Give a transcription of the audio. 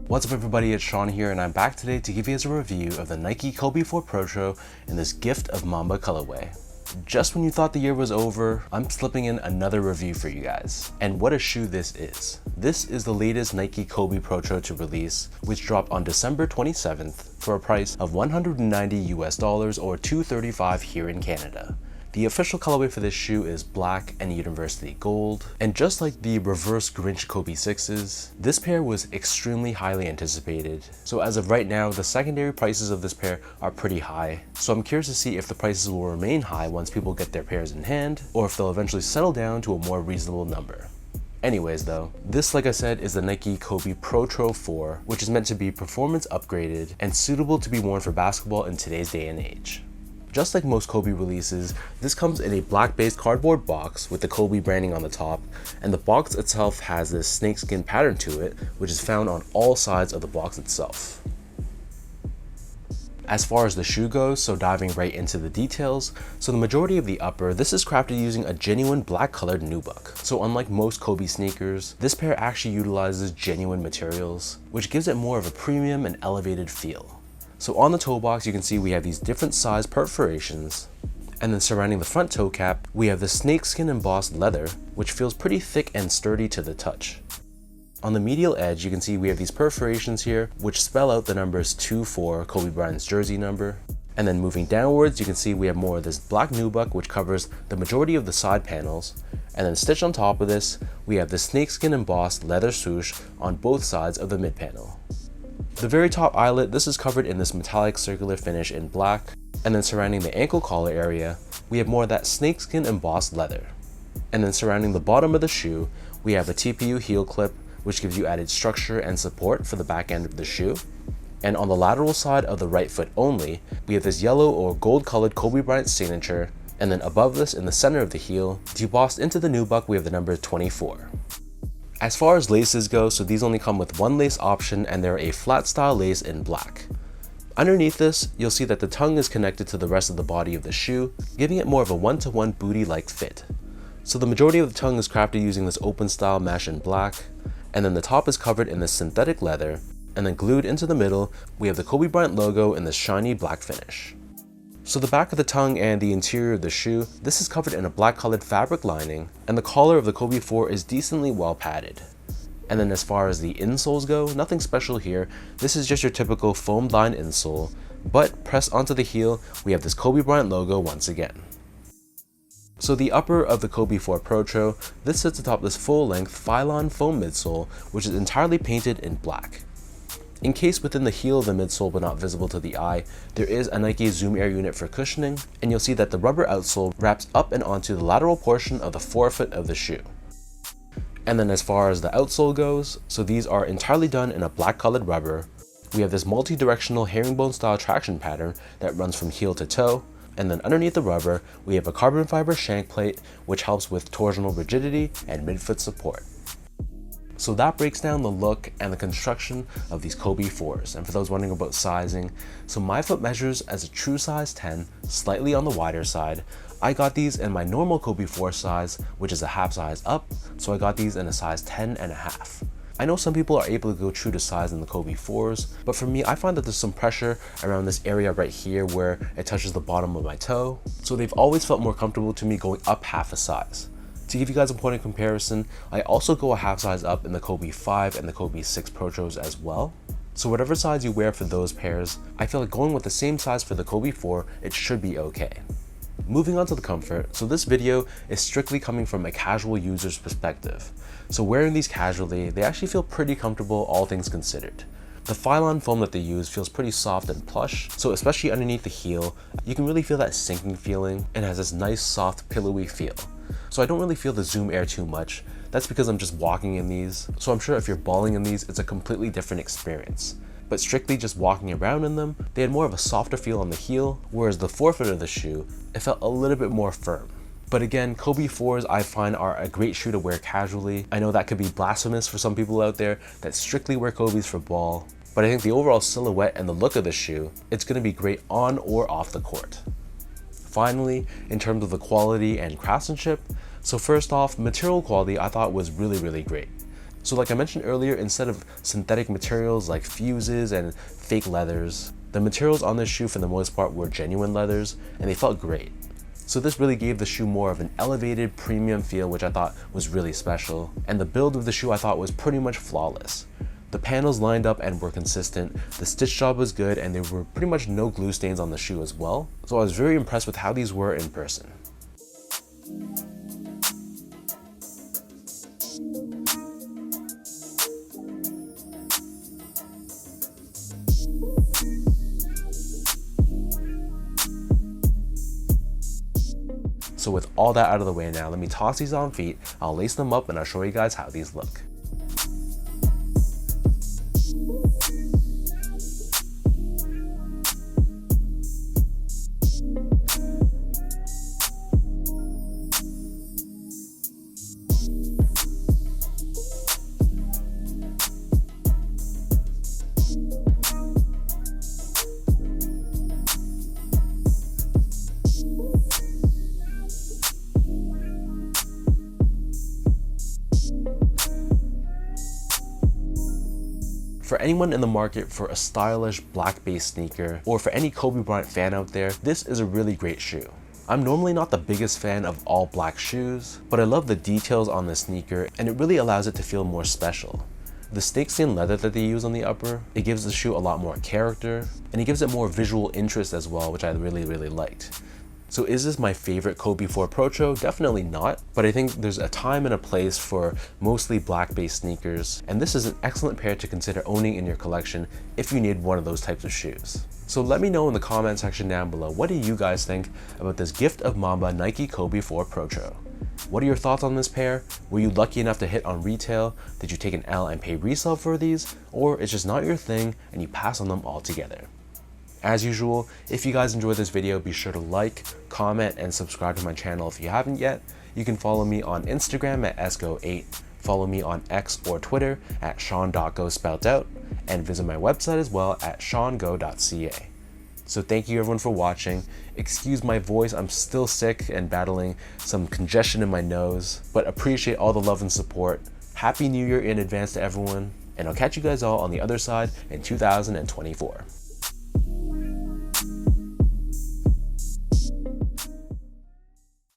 What's up everybody, it's Sean here and I'm back today to give you guys a review of the Nike Kobe 4 Protro in this Gift of Mamba colorway. Just when you thought the year was over, I'm slipping in another review for you guys. And what a shoe this is. This is the latest Nike Kobe Protro to release, which dropped on December 27th for a price of $190 US or $235 here in Canada. The official colorway for this shoe is black and university gold, and just like the reverse Grinch Kobe 6s, this pair was extremely highly anticipated. So as of right now, the secondary prices of this pair are pretty high. So I'm curious to see if the prices will remain high once people get their pairs in hand, or if they'll eventually settle down to a more reasonable number. Anyways though, this, like I said, is the Nike Kobe Protro 4, which is meant to be performance upgraded and suitable to be worn for basketball in today's day and age. Just like most Kobe releases, this comes in a black-based cardboard box with the Kobe branding on the top, and the box itself has this snakeskin pattern to it, which is found on all sides of the box itself. As far as the shoe goes, so diving right into the details, so the majority of the upper, this is crafted using a genuine black colored nubuck. So unlike most Kobe sneakers, this pair actually utilizes genuine materials, which gives it more of a premium and elevated feel. So on the toe box, you can see we have these different size perforations, and then surrounding the front toe cap, we have the snakeskin embossed leather, which feels pretty thick and sturdy to the touch. On the medial edge, you can see we have these perforations here, which spell out the numbers 2 for Kobe Bryant's jersey number. And then moving downwards, you can see we have more of this black nubuck, which covers the majority of the side panels. And then stitched on top of this, we have the snakeskin embossed leather swoosh on both sides of the mid panel. The very top eyelet, this is covered in this metallic circular finish in black, and then surrounding the ankle collar area, we have more of that snakeskin embossed leather. And then surrounding the bottom of the shoe, we have a TPU heel clip, which gives you added structure and support for the back end of the shoe. And on the lateral side of the right foot only, we have this yellow or gold colored Kobe Bryant signature, and then above this in the center of the heel, debossed into the nubuck, we have the number 24. As far as laces go, so these only come with one lace option and they're a flat style lace in black. Underneath this, you'll see that the tongue is connected to the rest of the body of the shoe, giving it more of a one-to-one booty-like fit. So the majority of the tongue is crafted using this open style mesh in black, and then the top is covered in this synthetic leather, and then glued into the middle, we have the Kobe Bryant logo in this shiny black finish. So the back of the tongue and the interior of the shoe, this is covered in a black colored fabric lining, and the collar of the Kobe 4 is decently well padded. And then as far as the insoles go, nothing special here. This is just your typical foam lined insole, but pressed onto the heel, we have this Kobe Bryant logo once again. So the upper of the Kobe 4 Protro, this sits atop this full length Phylon foam midsole, which is entirely painted in black. Encased within the heel of the midsole but not visible to the eye, there is a Nike Zoom Air unit for cushioning, and you'll see that the rubber outsole wraps up and onto the lateral portion of the forefoot of the shoe. And then as far as the outsole goes, so these are entirely done in a black colored rubber. We have this multi-directional herringbone style traction pattern that runs from heel to toe, and then underneath the rubber, we have a carbon fiber shank plate which helps with torsional rigidity and midfoot support. So that breaks down the look and the construction of these Kobe 4s. And for those wondering about sizing, so my foot measures as a true size 10, slightly on the wider side. I got these in my normal Kobe 4 size, which is a half size up, so I got these in a size 10 and a half. I know some people are able to go true to size in the Kobe 4s, but for me, I find that there's some pressure around this area right here where it touches the bottom of my toe. So they've always felt more comfortable to me going up half a size. To give you guys a point of comparison, I also go a half size up in the Kobe 5 and the Kobe 6 Protros as well. So whatever size you wear for those pairs, I feel like going with the same size for the Kobe 4, it should be okay. Moving on to the comfort, so this video is strictly coming from a casual user's perspective. So wearing these casually, they actually feel pretty comfortable, all things considered. The Phylon foam that they use feels pretty soft and plush, so especially underneath the heel, you can really feel that sinking feeling and has this nice soft pillowy feel. So I don't really feel the Zoom Air too much. That's because I'm just walking in these. So I'm sure if you're balling in these, it's a completely different experience. But strictly just walking around in them, they had more of a softer feel on the heel, whereas the forefoot of the shoe, it felt a little bit more firm. But again, Kobe 4s I find are a great shoe to wear casually. I know that could be blasphemous for some people out there that strictly wear Kobe's for ball, but I think the overall silhouette and the look of the shoe, it's going to be great on or off the court. Finally, in terms of the quality and craftsmanship, so first off, material quality I thought was really great. So like I mentioned earlier, instead of synthetic materials like fuses and fake leathers, the materials on this shoe for the most part were genuine leathers, and they felt great. So this really gave the shoe more of an elevated premium feel, which I thought was really special. And the build of the shoe I thought was pretty much flawless. The panels lined up and were consistent, the stitch job was good, and there were pretty much no glue stains on the shoe as well. So I was very impressed with how these were in person. So with all that out of the way now, let me toss these on feet, I'll lace them up, and I'll show you guys how these look. For anyone in the market for a stylish black based sneaker, or for any Kobe Bryant fan out there, this is a really great shoe. I'm normally not the biggest fan of all black shoes, but I love the details on the sneaker, and it really allows it to feel more special. The snakeskin leather that they use on the upper, it gives the shoe a lot more character, and it gives it more visual interest as well, which I really liked. So is this my favorite Kobe 4 Protro? Definitely not, but I think there's a time and a place for mostly black-based sneakers, and this is an excellent pair to consider owning in your collection if you need one of those types of shoes. So let me know in the comment section down below, what do you guys think about this gift of Mamba Nike Kobe 4 Protro? What are your thoughts on this pair? Were you lucky enough to hit on retail? Did you take an L and pay resale for these? Or it's just not your thing and you pass on them altogether? As usual, if you guys enjoyed this video, be sure to like, comment, and subscribe to my channel if you haven't yet. You can follow me on Instagram at esgo8, follow me on X or Twitter at sean.go spelled out, and visit my website as well at seango.ca. So thank you everyone for watching. Excuse my voice, I'm still sick and battling some congestion in my nose, but appreciate all the love and support. Happy New Year in advance to everyone, and I'll catch you guys all on the other side in 2024.